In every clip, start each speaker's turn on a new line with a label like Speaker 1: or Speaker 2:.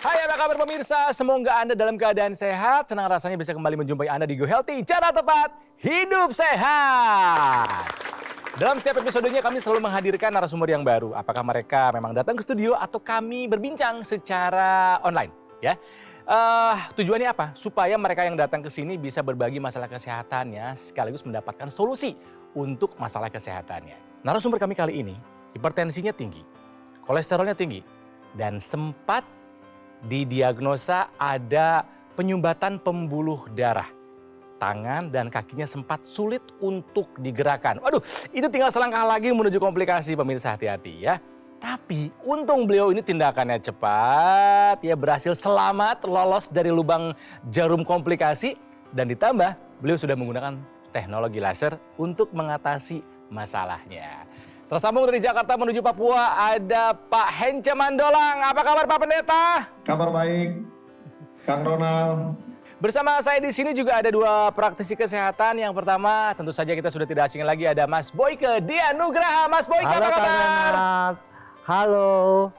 Speaker 1: Hai, apa kabar pemirsa? Semoga Anda dalam keadaan sehat. Senang rasanya bisa kembali menjumpai Anda di Go Healthy. Cara tepat, hidup sehat. Dalam setiap episodenya kami selalu menghadirkan narasumber yang baru. Apakah mereka memang datang ke studio atau kami berbincang secara online, ya. Tujuannya apa? Supaya mereka yang datang ke sini bisa berbagi masalah kesehatannya sekaligus mendapatkan solusi untuk masalah kesehatannya. Narasumber kami kali ini hipertensinya tinggi, kolesterolnya tinggi, dan sempat didiagnosa ada penyumbatan pembuluh darah. Tangan dan kakinya sempat sulit untuk digerakkan. Waduh, itu tinggal selangkah lagi menuju komplikasi, pemirsa, hati-hati ya. Tapi untung beliau ini tindakannya cepat, ya berhasil selamat lolos dari lubang jarum komplikasi. Dan ditambah beliau sudah menggunakan teknologi laser untuk mengatasi masalahnya. Tersambung dari Jakarta menuju Papua ada Pak Hence Mandolang. Apa kabar Pak Pendeta?
Speaker 2: Kabar baik, Kang Ronald.
Speaker 1: Bersama saya di sini juga ada dua praktisi kesehatan. Yang pertama tentu saja kita sudah tidak asing lagi ada Mas Boyke Dianugraha. Mas Boyke, apa kabar?
Speaker 3: Halo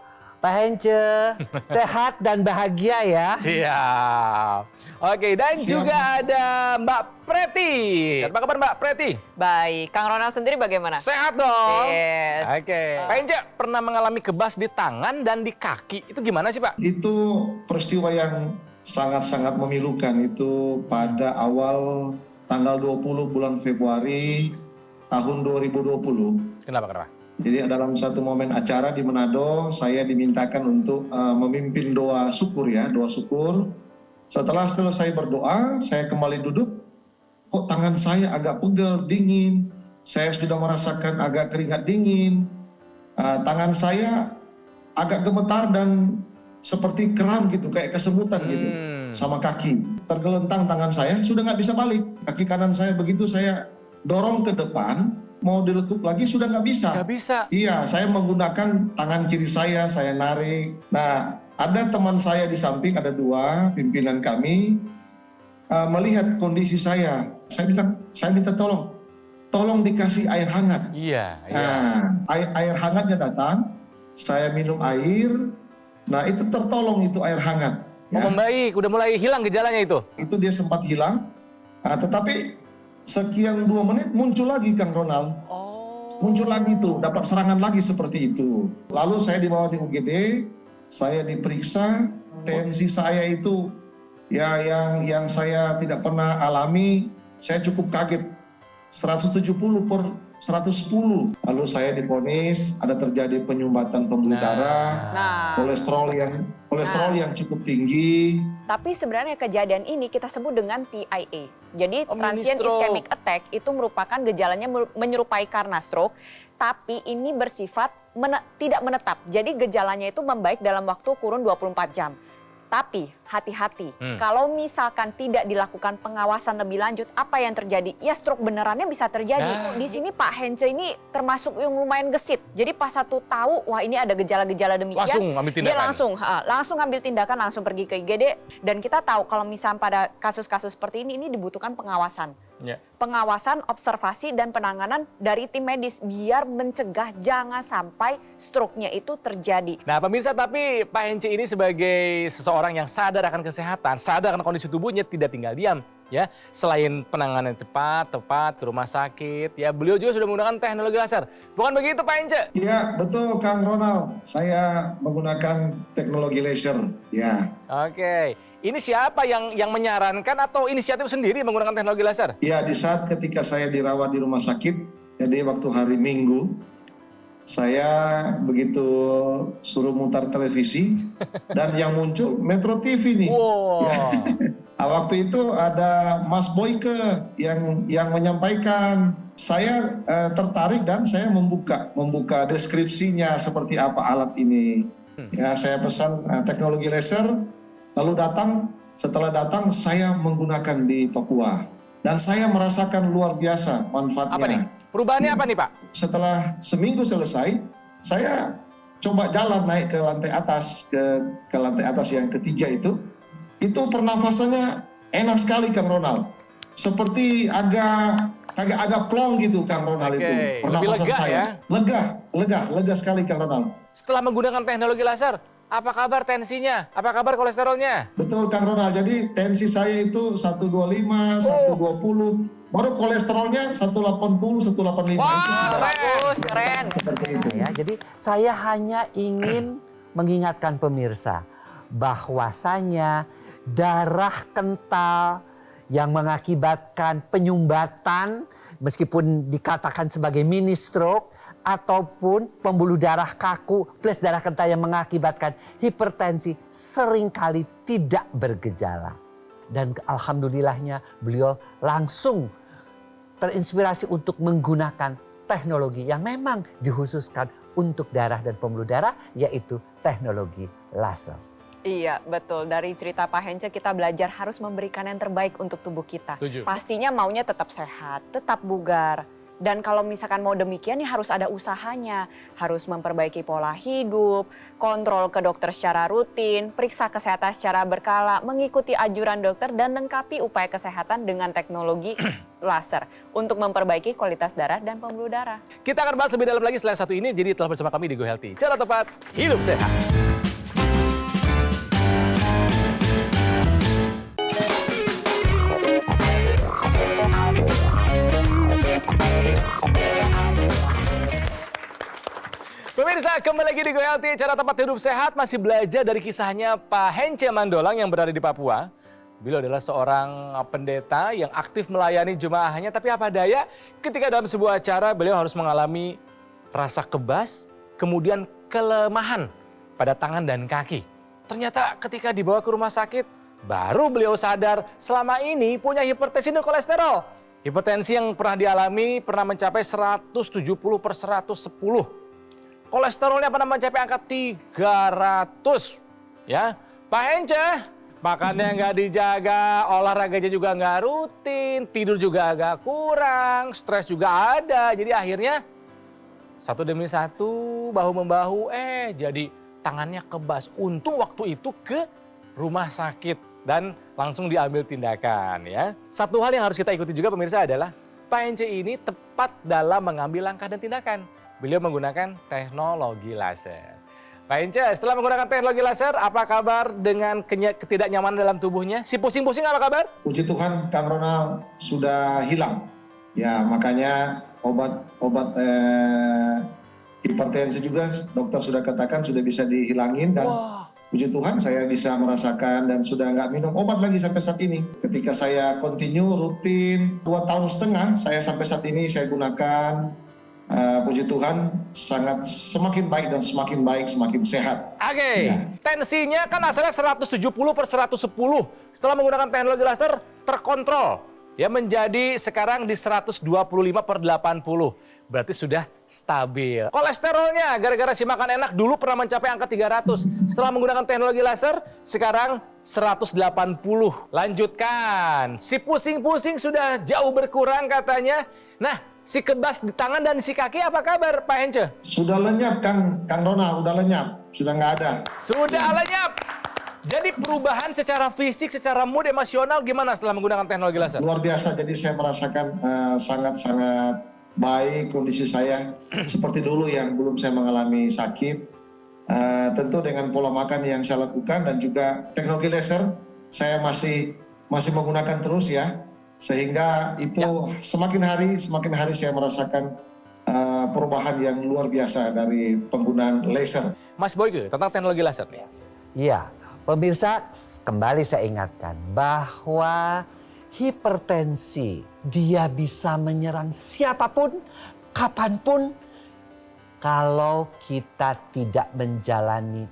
Speaker 3: Pak Hence, sehat dan bahagia ya.
Speaker 1: Siap. Oke, dan
Speaker 2: Siap.
Speaker 1: juga ada Mbak Preti. Apa kabar Mbak Preti?
Speaker 4: Baik, Kang Ronald sendiri bagaimana?
Speaker 1: Sehat dong.
Speaker 4: Yes.
Speaker 1: Oke. Pak Hence pernah mengalami kebas di tangan dan di kaki. Itu gimana sih Pak?
Speaker 2: Itu peristiwa yang sangat-sangat memilukan. Itu pada awal tanggal 20 bulan Februari tahun 2020.
Speaker 1: Kenapa?
Speaker 2: Jadi dalam satu momen acara di Manado, saya dimintakan untuk memimpin doa syukur ya, doa syukur. Setelah selesai berdoa, saya kembali duduk. Kok tangan saya agak pegel, dingin. Saya sudah merasakan agak keringat dingin. Tangan saya agak gemetar dan seperti kram gitu, kayak kesemutan gitu. Sama kaki. Tergelentang tangan saya, sudah nggak bisa balik. Kaki kanan saya begitu saya dorong ke depan, mau dilekuk lagi sudah nggak bisa.
Speaker 1: Nggak bisa.
Speaker 2: Iya, saya menggunakan tangan kiri saya narik. Nah, ada teman saya di samping, ada dua pimpinan kami, melihat kondisi saya. Saya minta tolong dikasih air hangat.
Speaker 1: Iya.
Speaker 2: Nah, air hangatnya datang, saya minum air, nah itu tertolong itu air hangat.
Speaker 1: Oh, membaik, udah mulai hilang gejalanya itu?
Speaker 2: Itu dia sempat hilang, tetapi sekian 2 menit muncul lagi Kang Ronald. Muncul lagi itu, dapat serangan lagi seperti itu. Lalu saya dibawa di UGD, saya diperiksa, tensi saya itu ya yang saya tidak pernah alami, saya cukup kaget. 170/110. Lalu saya divonis ada terjadi penyumbatan pembuluh darah, kolesterol yang cukup tinggi.
Speaker 4: Tapi sebenarnya kejadian ini kita sebut dengan TIA. Jadi transient ischemic attack itu merupakan gejalanya menyerupai karena stroke, tapi ini bersifat tidak menetap. Jadi gejalanya itu membaik dalam waktu kurun 24 jam. Tapi hati-hati, kalau misalkan tidak dilakukan pengawasan lebih lanjut, apa yang terjadi? Ya stroke benerannya bisa terjadi. Di sini Pak Hence ini termasuk yang lumayan gesit. Jadi pas satu tahu, wah ini ada gejala-gejala demikian,
Speaker 1: langsung ambil tindakan.
Speaker 4: Dia langsung ambil tindakan, langsung pergi ke IGD. Dan kita tahu kalau misalnya pada kasus-kasus seperti ini dibutuhkan pengawasan.
Speaker 1: Ya.
Speaker 4: Pengawasan, observasi, dan penanganan dari tim medis biar mencegah jangan sampai stroke-nya itu terjadi.
Speaker 1: Nah pemirsa, tapi Pak Hence ini sebagai seseorang yang sadar akan kesehatan, sadar akan kondisi tubuhnya, tidak tinggal diam. Ya, selain penanganan tepat ke rumah sakit, ya beliau juga sudah menggunakan teknologi laser. Bukan begitu Pak Hence?
Speaker 2: Iya betul Kang Ronald, saya menggunakan teknologi laser. Ya.
Speaker 1: Oke, ini siapa yang menyarankan atau inisiatif sendiri menggunakan teknologi laser?
Speaker 2: Ya, di saat ketika saya dirawat di rumah sakit, jadi waktu hari Minggu, saya begitu suruh mutar televisi dan yang muncul Metro TV nih.
Speaker 1: Wow.
Speaker 2: Ya. Waktu itu ada Mas Boyke yang menyampaikan. Saya tertarik dan saya membuka deskripsinya seperti apa alat ini. Ya, saya pesan teknologi laser, lalu setelah datang saya menggunakan di Papua. Dan saya merasakan luar biasa manfaatnya.
Speaker 1: Apa nih? Perubahannya apa nih Pak?
Speaker 2: Setelah seminggu selesai, saya coba jalan naik ke lantai atas, ke lantai atas yang ketiga itu pernafasannya enak sekali Kang Ronald. Seperti agak agak plong gitu Kang Ronald
Speaker 1: Oke,
Speaker 2: itu.
Speaker 1: lebih
Speaker 2: Pernapasan
Speaker 1: lega
Speaker 2: saya.
Speaker 1: ya?
Speaker 2: Lega sekali Kang Ronald.
Speaker 1: Setelah menggunakan teknologi laser, apa kabar tensinya? Apa kabar kolesterolnya?
Speaker 2: Betul Kang Ronald, jadi tensi saya itu 125, 120, baru kolesterolnya 180, 185.
Speaker 1: Wah,
Speaker 2: Itu sudah
Speaker 4: Bagus, keren.
Speaker 2: seperti itu.
Speaker 3: Ya, jadi saya hanya ingin mengingatkan pemirsa bahwasanya darah kental yang mengakibatkan penyumbatan meskipun dikatakan sebagai mini stroke ataupun pembuluh darah kaku plus darah kental yang mengakibatkan hipertensi seringkali tidak bergejala. Dan alhamdulillahnya beliau langsung terinspirasi untuk menggunakan teknologi yang memang dikhususkan untuk darah dan pembuluh darah, yaitu teknologi laser.
Speaker 4: Iya, betul. Dari cerita Pak Hence kita belajar harus memberikan yang terbaik untuk tubuh kita.
Speaker 1: Setuju.
Speaker 4: Pastinya maunya tetap sehat, tetap bugar. Dan kalau misalkan mau demikian ya harus ada usahanya. Harus memperbaiki pola hidup, kontrol ke dokter secara rutin, periksa kesehatan secara berkala, mengikuti anjuran dokter dan lengkapi upaya kesehatan dengan teknologi laser untuk memperbaiki kualitas darah dan pembuluh darah.
Speaker 1: Kita akan bahas lebih dalam lagi setelah satu ini, jadi telah bersama kami di Go Healthy. Cara tepat, hidup sehat. Pemirsa, kembali lagi di Go Healthy, cara tepat hidup sehat. Masih belajar dari kisahnya Pak Hence Mandolang yang berada di Papua. Beliau adalah seorang pendeta yang aktif melayani jemaahnya. Tapi apa daya, ketika dalam sebuah acara beliau harus mengalami rasa kebas, kemudian kelemahan pada tangan dan kaki. Ternyata ketika dibawa ke rumah sakit, baru beliau sadar selama ini punya hipertensi dan kolesterol. Hipertensi yang pernah dialami pernah mencapai 170/110. Kolesterolnya pernah mencapai angka 300. Ya, Pak Hence, makannya nggak dijaga, olahraganya juga nggak rutin, tidur juga agak kurang, stres juga ada. Jadi akhirnya satu demi satu, bahu-membahu, jadi tangannya kebas. Untung waktu itu ke rumah sakit dan langsung diambil tindakan ya. Satu hal yang harus kita ikuti juga pemirsa adalah Pak Hence ini tepat dalam mengambil langkah dan tindakan. Beliau menggunakan teknologi laser. Pak Hence, setelah menggunakan teknologi laser, apa kabar dengan ketidaknyamanan dalam tubuhnya? Si pusing-pusing apa kabar?
Speaker 2: Puji Tuhan Kang Ronald sudah hilang. Ya makanya obat hipertensi juga dokter sudah katakan sudah bisa dihilangin dan puji Tuhan saya bisa merasakan dan sudah nggak minum obat lagi sampai saat ini. Ketika saya continue rutin 2,5 tahun saya sampai saat ini saya gunakan. Puji Tuhan sangat semakin baik dan semakin baik, semakin sehat.
Speaker 1: Oke, tensinya kan asalnya 170/110. Setelah menggunakan teknologi laser terkontrol. Ya menjadi sekarang di 125/80. Berarti sudah stabil. Kolesterolnya gara-gara si makan enak dulu pernah mencapai angka 300. Setelah menggunakan teknologi laser sekarang 180. Lanjutkan. Si pusing-pusing sudah jauh berkurang katanya. Nah, si kebas di tangan dan si kaki apa kabar Pak Hence?
Speaker 2: Sudah lenyap Kang Ronald, sudah lenyap. Sudah nggak ada.
Speaker 1: Sudah lenyap. Jadi perubahan secara fisik, secara mood, emosional gimana setelah menggunakan teknologi laser?
Speaker 2: Luar biasa, jadi saya merasakan sangat-sangat baik kondisi saya. Seperti dulu yang belum saya mengalami sakit. Tentu dengan pola makan yang saya lakukan dan juga teknologi laser, saya masih menggunakan terus ya. Sehingga itu semakin hari saya merasakan perubahan yang luar biasa dari penggunaan laser.
Speaker 1: Mas Boyke, tentang teknologi laser nih.
Speaker 3: Iya, pemirsa kembali saya ingatkan bahwa hipertensi dia bisa menyerang siapapun, kapanpun kalau kita tidak menjalani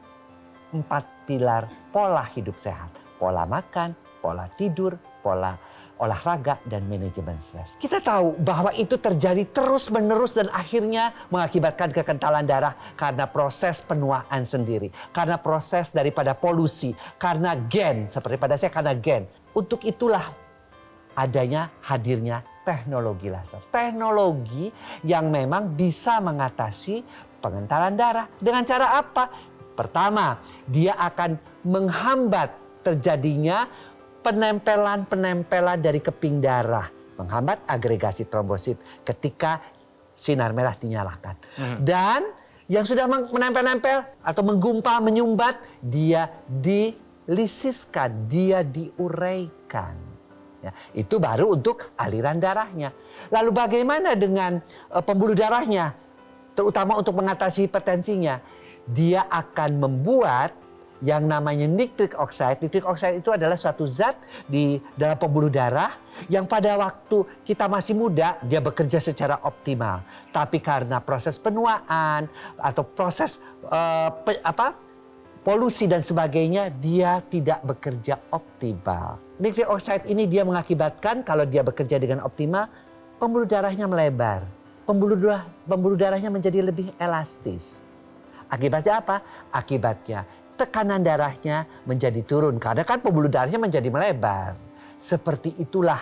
Speaker 3: 4 pilar pola hidup sehat. Pola makan, pola tidur, pola olahraga, dan manajemen stres. Kita tahu bahwa itu terjadi terus-menerus dan akhirnya mengakibatkan kekentalan darah karena proses penuaan sendiri. Karena proses daripada polusi, karena gen, seperti pada saya karena gen. Untuk itulah adanya hadirnya teknologi laser. Teknologi yang memang bisa mengatasi pengentalan darah. Dengan cara apa? Pertama, dia akan menghambat terjadinya penempelan dari keping darah menghambat agregasi trombosit ketika sinar merah dinyalakan. Dan yang sudah menempel-nempel atau menggumpal, menyumbat, dia dilisiskan, dia diuraikan. Ya, itu baru untuk aliran darahnya. Lalu bagaimana dengan pembuluh darahnya? Terutama untuk mengatasi hipertensinya. Dia akan membuat yang namanya nitric oxide. Nitric oxide itu adalah suatu zat di dalam pembuluh darah yang pada waktu kita masih muda dia bekerja secara optimal. Tapi karena proses penuaan atau proses polusi dan sebagainya, dia tidak bekerja optimal. Nitric oxide ini dia mengakibatkan kalau dia bekerja dengan optimal, pembuluh darahnya melebar. Pembuluh darahnya menjadi lebih elastis. Akibatnya apa? Akibatnya tekanan darahnya menjadi turun. Karena kan pembuluh darahnya menjadi melebar. Seperti itulah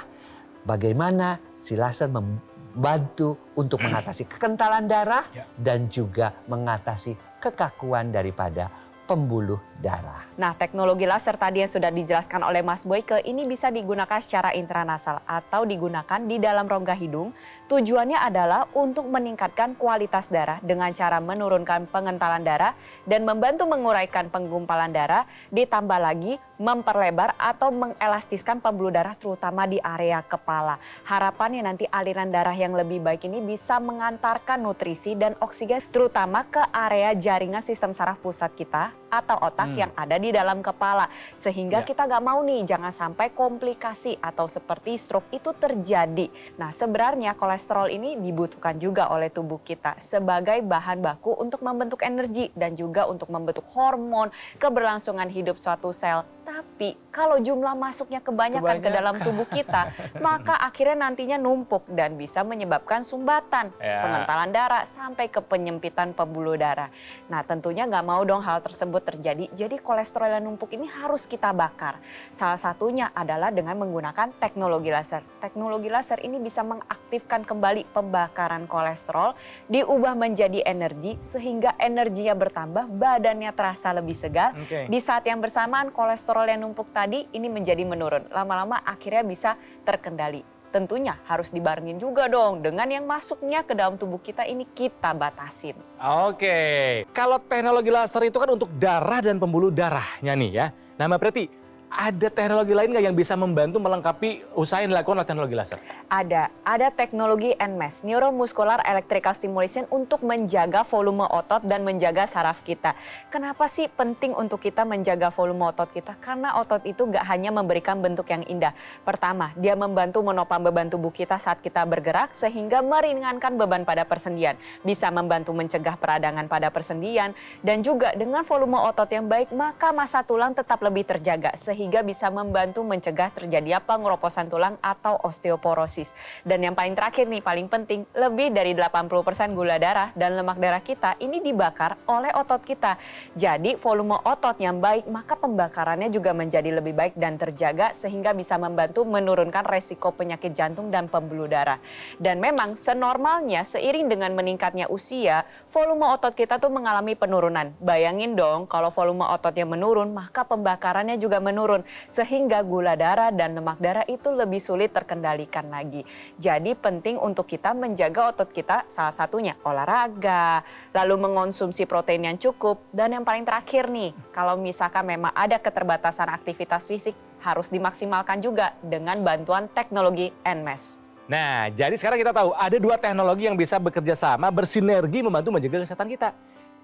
Speaker 3: bagaimana si laser membantu untuk mengatasi kekentalan darah dan juga mengatasi kekakuan daripada pembuluh darah.
Speaker 4: Nah, teknologi laser tadi yang sudah dijelaskan oleh Mas Boyke ini bisa digunakan secara intranasal atau digunakan di dalam rongga hidung. Tujuannya adalah untuk meningkatkan kualitas darah dengan cara menurunkan pengentalan darah dan membantu menguraikan penggumpalan darah, ditambah lagi memperlebar atau mengelastiskan pembuluh darah terutama di area kepala. Harapannya nanti aliran darah yang lebih baik ini bisa mengantarkan nutrisi dan oksigen terutama ke area jaringan sistem saraf pusat kita atau otak yang ada di dalam kepala. Sehingga kita nggak mau nih jangan sampai komplikasi atau seperti stroke itu terjadi. Nah, sebenarnya kolesterol ini dibutuhkan juga oleh tubuh kita sebagai bahan baku untuk membentuk energi dan juga untuk membentuk hormon, keberlangsungan hidup suatu sel. Tapi kalau jumlah masuknya kebanyakan ke dalam tubuh kita, maka akhirnya nantinya numpuk dan bisa menyebabkan sumbatan, pengentalan darah, sampai ke penyempitan pembuluh darah. Nah, tentunya nggak mau dong hal tersebut terjadi. Jadi kolesterol yang numpuk ini harus kita bakar. Salah satunya adalah dengan menggunakan teknologi laser. Teknologi laser ini bisa mengaktifkan kembali pembakaran kolesterol, diubah menjadi energi sehingga energinya bertambah, badannya terasa lebih segar. Di saat yang bersamaan kolesterol yang numpuk tadi ini menjadi menurun. Lama-lama akhirnya bisa terkendali. Tentunya harus dibarengin juga dong dengan yang masuknya ke dalam tubuh kita ini kita batasin.
Speaker 1: Oke, kalau teknologi laser itu kan untuk darah dan pembuluh darahnya nih ya. Nah Mbak Preti, ada teknologi lain nggak yang bisa membantu melengkapi usaha yang dilakukan oleh teknologi laser?
Speaker 4: Ada teknologi NMES, Neuromuscular Electrical Stimulation untuk menjaga volume otot dan menjaga saraf kita. Kenapa sih penting untuk kita menjaga volume otot kita? Karena otot itu gak hanya memberikan bentuk yang indah. Pertama, dia membantu menopang beban tubuh kita saat kita bergerak sehingga meringankan beban pada persendian. Bisa membantu mencegah peradangan pada persendian dan juga dengan volume otot yang baik maka massa tulang tetap lebih terjaga sehingga bisa membantu mencegah terjadinya pengeroposan tulang atau osteoporosis. Dan yang paling terakhir nih, paling penting, lebih dari 80% gula darah dan lemak darah kita ini dibakar oleh otot kita. Jadi volume otot yang baik, maka pembakarannya juga menjadi lebih baik dan terjaga sehingga bisa membantu menurunkan resiko penyakit jantung dan pembuluh darah. Dan memang senormalnya seiring dengan meningkatnya usia, volume otot kita tuh mengalami penurunan. Bayangin dong kalau volume ototnya menurun, maka pembakarannya juga menurun. Sehingga gula darah dan lemak darah itu lebih sulit terkendalikan lagi. Jadi penting untuk kita menjaga otot kita, salah satunya olahraga, lalu mengonsumsi protein yang cukup, dan yang paling terakhir nih, kalau misalkan memang ada keterbatasan aktivitas fisik, harus dimaksimalkan juga dengan bantuan teknologi NMES.
Speaker 1: Nah, jadi sekarang kita tahu ada dua teknologi yang bisa bekerja sama, bersinergi membantu menjaga kesehatan kita.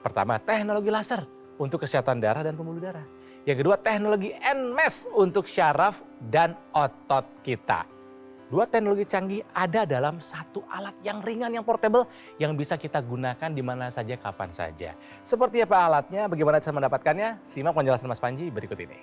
Speaker 1: Pertama, teknologi laser untuk kesehatan darah dan pembuluh darah. Yang kedua, teknologi NMES untuk syaraf dan otot kita. Dua teknologi canggih ada dalam satu alat yang ringan, yang portable, yang bisa kita gunakan di mana saja, kapan saja. Seperti apa alatnya, bagaimana cara mendapatkannya? Simak penjelasan Mas Panji berikut ini.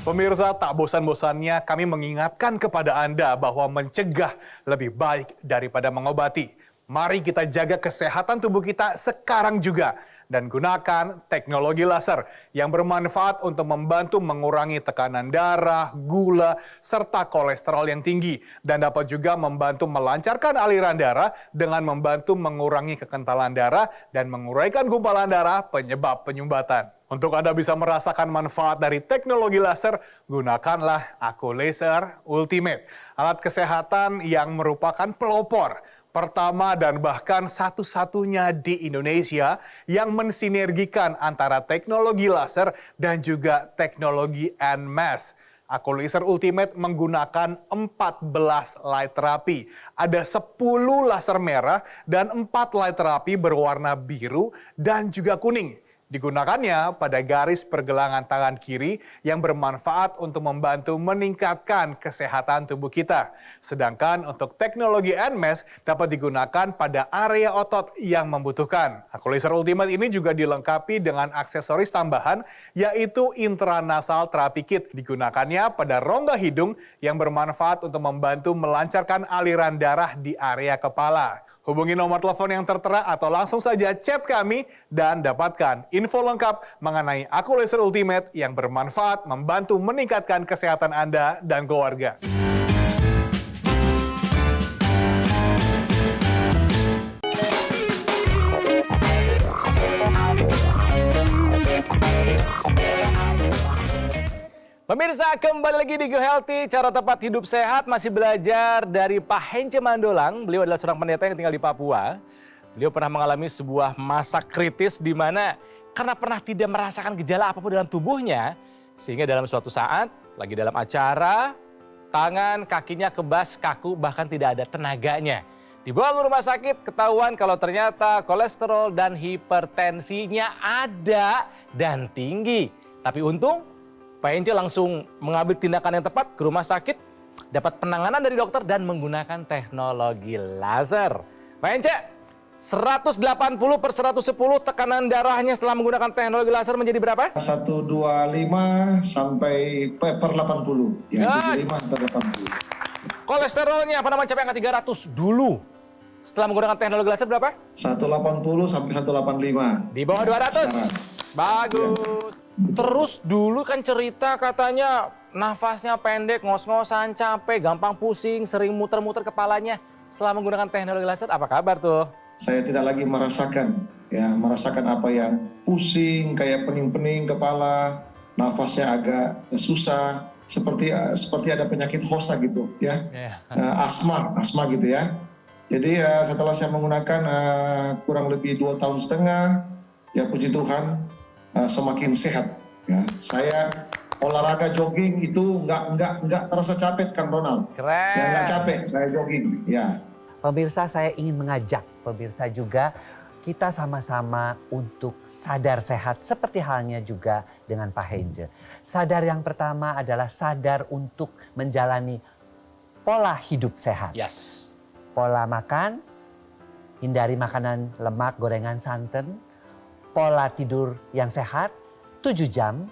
Speaker 5: Pemirsa, tak bosan-bosannya kami mengingatkan kepada Anda bahwa mencegah lebih baik daripada mengobati. Mari kita jaga kesehatan tubuh kita sekarang juga dan gunakan teknologi laser yang bermanfaat untuk membantu mengurangi tekanan darah, gula, serta kolesterol yang tinggi dan dapat juga membantu melancarkan aliran darah dengan membantu mengurangi kekentalan darah dan menguraikan gumpalan darah penyebab penyumbatan. Untuk Anda bisa merasakan manfaat dari teknologi laser, gunakanlah Aku Laser Ultimate. Alat kesehatan yang merupakan pelopor pertama dan bahkan satu-satunya di Indonesia yang mensinergikan antara teknologi laser dan juga teknologi NMAS. Aku Laser Ultimate menggunakan 14 light therapy. Ada 10 laser merah dan 4 light therapy berwarna biru dan juga kuning. Digunakannya pada garis pergelangan tangan kiri yang bermanfaat untuk membantu meningkatkan kesehatan tubuh kita. Sedangkan untuk teknologi NMAS dapat digunakan pada area otot yang membutuhkan. Aku Laser Ultimate ini juga dilengkapi dengan aksesoris tambahan yaitu intranasal therapy kit. Digunakannya pada rongga hidung yang bermanfaat untuk membantu melancarkan aliran darah di area kepala. Hubungi nomor telepon yang tertera atau langsung saja chat kami dan dapatkan info lengkap mengenai Aku Laser Ultimate yang bermanfaat membantu meningkatkan kesehatan Anda dan keluarga.
Speaker 1: Pemirsa, kembali lagi di Go Healthy, cara tepat hidup sehat. Masih belajar dari Pak Hence Mandolang. Beliau adalah seorang pendeta yang tinggal di Papua. Beliau pernah mengalami sebuah masa kritis di mana karena pernah tidak merasakan gejala apapun dalam tubuhnya, sehingga dalam suatu saat, lagi dalam acara, tangan, kakinya kebas, kaku, bahkan tidak ada tenaganya. Dibawa ke rumah sakit, ketahuan kalau ternyata kolesterol dan hipertensinya ada dan tinggi. Tapi untung, Pak Hence langsung mengambil tindakan yang tepat ke rumah sakit, dapat penanganan dari dokter dan menggunakan teknologi laser. Pak Hence, 180/110 tekanan darahnya setelah menggunakan teknologi laser menjadi berapa?
Speaker 2: 125 sampai per 80. Ya, 75 sampai 80.
Speaker 1: Kolesterolnya apa namanya, sampai angka 300 dulu. Setelah menggunakan teknologi laser berapa?
Speaker 2: 180 sampai 185.
Speaker 1: Di bawah 200. Bagus. Terus dulu kan cerita katanya nafasnya pendek, ngos-ngosan, capek, gampang pusing, sering muter-muter kepalanya. Setelah menggunakan teknologi laser, apa kabar tuh?
Speaker 2: Saya tidak lagi merasakan apa yang pusing, kayak pening-pening kepala, nafasnya agak susah, seperti ada penyakit hosa gitu ya, asma gitu ya. Jadi setelah saya menggunakan kurang lebih 2,5 tahun, ya puji Tuhan semakin sehat. Ya, saya olahraga jogging itu nggak terasa capek, Kang Ronald.
Speaker 1: Keren.
Speaker 2: Ya, nggak capek saya jogging. Ya.
Speaker 3: Pemirsa, saya ingin mengajak pemirsa juga kita sama-sama untuk sadar sehat seperti halnya juga dengan Pak Hence. Sadar yang pertama adalah sadar untuk menjalani pola hidup sehat.
Speaker 1: Yes.
Speaker 3: Pola makan, hindari makanan lemak, gorengan, santan. Pola tidur yang sehat, 7 jam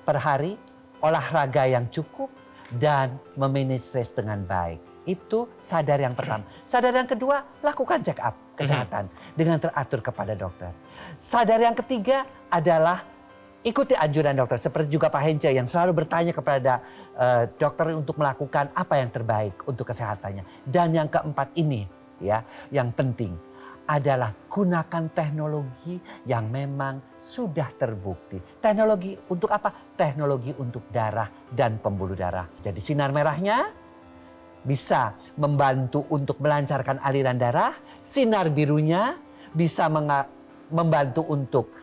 Speaker 3: per hari, olahraga yang cukup, dan memanage stres dengan baik. Itu sadar yang pertama. Sadar yang kedua, lakukan check up kesehatan dengan teratur kepada dokter. Sadar yang ketiga adalah ikuti anjuran dokter. Seperti juga Pak Hence yang selalu bertanya kepada dokter untuk melakukan apa yang terbaik untuk kesehatannya. Dan yang keempat ini ya, yang penting adalah gunakan teknologi yang memang sudah terbukti. Teknologi untuk apa? Teknologi untuk darah dan pembuluh darah. Jadi sinar merahnya bisa membantu untuk melancarkan aliran darah, sinar birunya bisa membantu untuk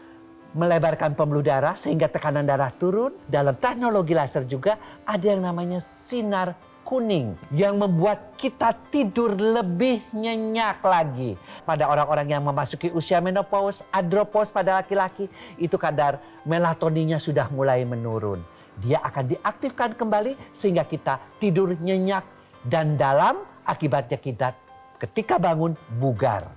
Speaker 3: melebarkan pembuluh darah sehingga tekanan darah turun. Dalam teknologi laser juga ada yang namanya sinar kuning yang membuat kita tidur lebih nyenyak lagi. Pada orang-orang yang memasuki usia menopause, andropause pada laki-laki, itu kadar melatoninnya sudah mulai menurun. Dia akan diaktifkan kembali sehingga kita tidur nyenyak dan dalam, akibatnya kita ketika bangun bugar.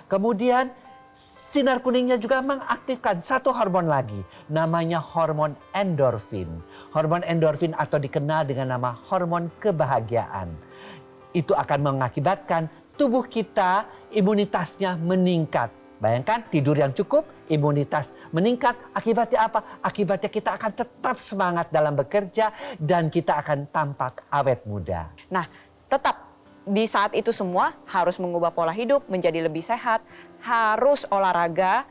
Speaker 3: Kemudian sinar kuningnya juga mengaktifkan satu hormon lagi, namanya hormon endorfin. Hormon endorfin atau dikenal dengan nama hormon kebahagiaan. Itu akan mengakibatkan tubuh kita imunitasnya meningkat. Bayangkan tidur yang cukup, imunitas meningkat. Akibatnya apa? Akibatnya kita akan tetap semangat dalam bekerja dan kita akan tampak awet muda.
Speaker 4: Nah, tetap di saat itu semua harus mengubah pola hidup menjadi lebih sehat, harus olahraga,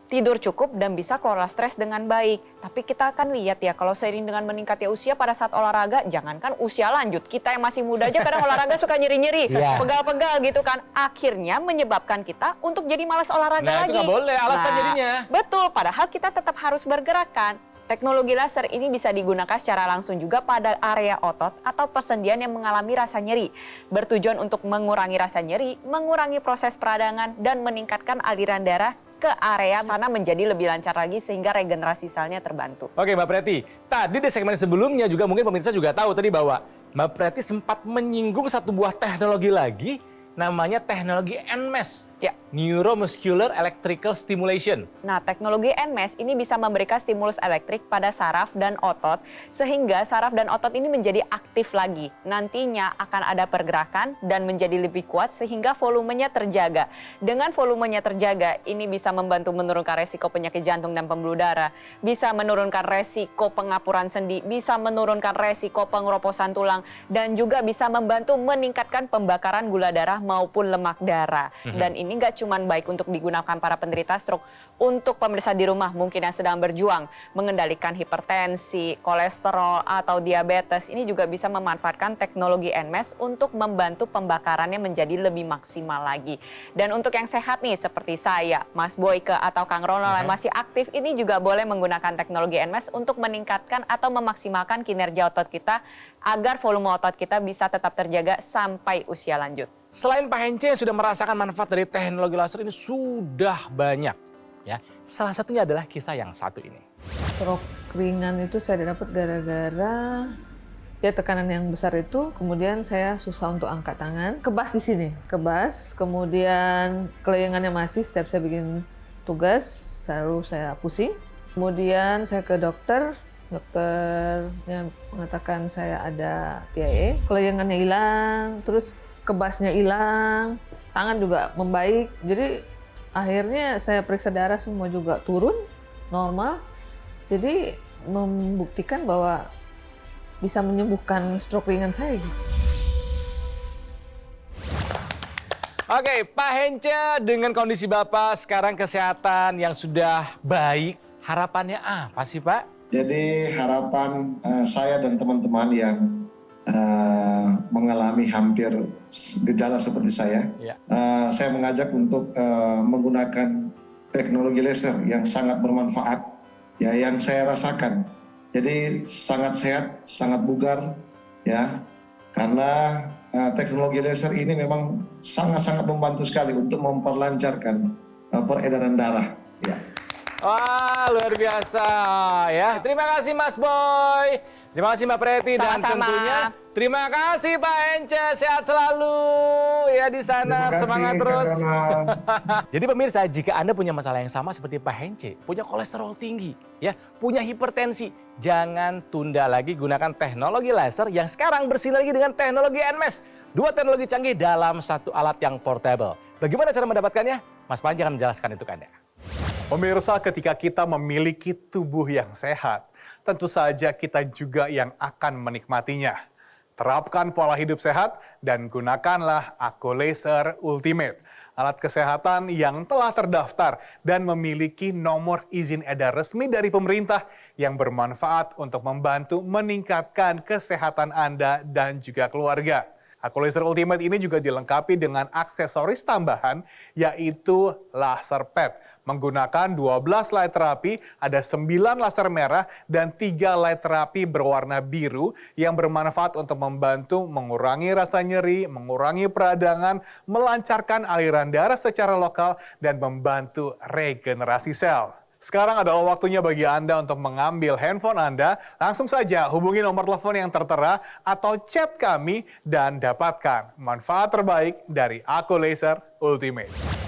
Speaker 4: tidur cukup, dan bisa kelola stres dengan baik. Tapi kita akan lihat ya, kalau seiring dengan meningkatnya usia pada saat olahraga, jangankan usia lanjut, kita yang masih muda aja kadang olahraga suka nyeri-nyeri, pegal-pegal gitu kan. Akhirnya menyebabkan kita untuk jadi malas olahraga lagi.
Speaker 1: Itu nggak boleh, alasan jadinya.
Speaker 4: Betul, padahal kita tetap harus bergerak kan. Teknologi laser ini bisa digunakan secara langsung juga pada area otot atau persendian yang mengalami rasa nyeri. Bertujuan untuk mengurangi rasa nyeri, mengurangi proses peradangan, dan meningkatkan aliran darah ke area sana menjadi lebih lancar lagi sehingga regenerasi selnya terbantu.
Speaker 1: Oke Mbak Preti, tadi di segmen sebelumnya juga mungkin pemirsa juga tahu tadi bahwa Mbak Preti sempat menyinggung satu buah teknologi lagi, namanya teknologi NMES.
Speaker 4: Ya.
Speaker 1: Neuromuscular Electrical Stimulation.
Speaker 4: Nah, teknologi NMES ini bisa memberikan stimulus elektrik pada saraf dan otot, sehingga saraf dan otot ini menjadi aktif lagi. Nantinya akan ada pergerakan dan menjadi lebih kuat sehingga volumenya terjaga. Dengan volumenya terjaga, ini bisa membantu menurunkan resiko penyakit jantung dan pembuluh darah, bisa menurunkan resiko pengapuran sendi, bisa menurunkan resiko pengeroposan tulang, dan juga bisa membantu meningkatkan pembakaran gula darah maupun lemak darah. Dan ini nggak cuma baik untuk digunakan para penderita stroke, untuk pemirsa di rumah mungkin yang sedang berjuang mengendalikan hipertensi, kolesterol, atau diabetes, ini juga bisa memanfaatkan teknologi NMES untuk membantu pembakarannya menjadi lebih maksimal lagi. Dan untuk yang sehat nih seperti saya, Mas Boyke, atau Kang Ronald yang masih aktif, ini juga boleh menggunakan teknologi NMES untuk meningkatkan atau memaksimalkan kinerja otot kita agar volume otot kita bisa tetap terjaga sampai usia lanjut.
Speaker 1: Selain Pak Hence yang sudah merasakan manfaat dari teknologi laser ini sudah banyak. Ya, salah satunya adalah kisah yang satu ini.
Speaker 6: Stroke ringan itu saya dapat gara-gara ya tekanan yang besar itu, kemudian saya susah untuk angkat tangan, kebas di sini, kebas, kemudian kelayangannya masih setiap saya bikin tugas, selalu saya pusing. Kemudian saya ke dokter yang mengatakan saya ada TIA, kelayangannya hilang, terus kebasnya hilang, tangan juga membaik. Jadi akhirnya saya periksa darah semua juga turun, normal. Jadi membuktikan bahwa bisa menyembuhkan stroke ringan saya gitu.
Speaker 1: Oke, Pak Hence, dengan kondisi Bapak sekarang kesehatan yang sudah baik, harapannya apa sih Pak?
Speaker 2: Jadi harapan saya dan teman-teman yang mengalami hampir gejala seperti saya mengajak untuk menggunakan teknologi laser yang sangat bermanfaat, ya, yang saya rasakan. Jadi sangat sehat, sangat bugar, ya, karena teknologi laser ini memang sangat-sangat membantu sekali untuk memperlancarkan peredaran darah. Ya.
Speaker 1: Wah, luar biasa ya. Terima kasih Mas Boy. Terima kasih Mbak Preti. Dan tentunya terima kasih Pak Hence. Sehat selalu ya di sana. Semangat terus. Jadi pemirsa, jika Anda punya masalah yang sama seperti Pak Hence, punya kolesterol tinggi, ya, punya hipertensi, jangan tunda lagi, gunakan teknologi laser yang sekarang bersinergi dengan teknologi NMES. Dua teknologi canggih dalam satu alat yang portable. Bagaimana cara mendapatkannya? Mas Panji akan menjelaskan itu ke Anda.
Speaker 5: Pemirsa, ketika kita memiliki tubuh yang sehat, tentu saja kita juga yang akan menikmatinya. Terapkan pola hidup sehat dan gunakanlah Aku Laser Ultimate, alat kesehatan yang telah terdaftar dan memiliki nomor izin edar resmi dari pemerintah yang bermanfaat untuk membantu meningkatkan kesehatan Anda dan juga keluarga. Aku Laser Ultimate ini juga dilengkapi dengan aksesoris tambahan, yaitu laser pad. Menggunakan 12 light terapi, ada 9 laser merah dan 3 light terapi berwarna biru yang bermanfaat untuk membantu mengurangi rasa nyeri, mengurangi peradangan, melancarkan aliran darah secara lokal, dan membantu regenerasi sel. Sekarang adalah waktunya bagi Anda untuk mengambil handphone Anda. Langsung saja hubungi nomor telepon yang tertera atau chat kami dan dapatkan manfaat terbaik dari Aku Laser Ultimate.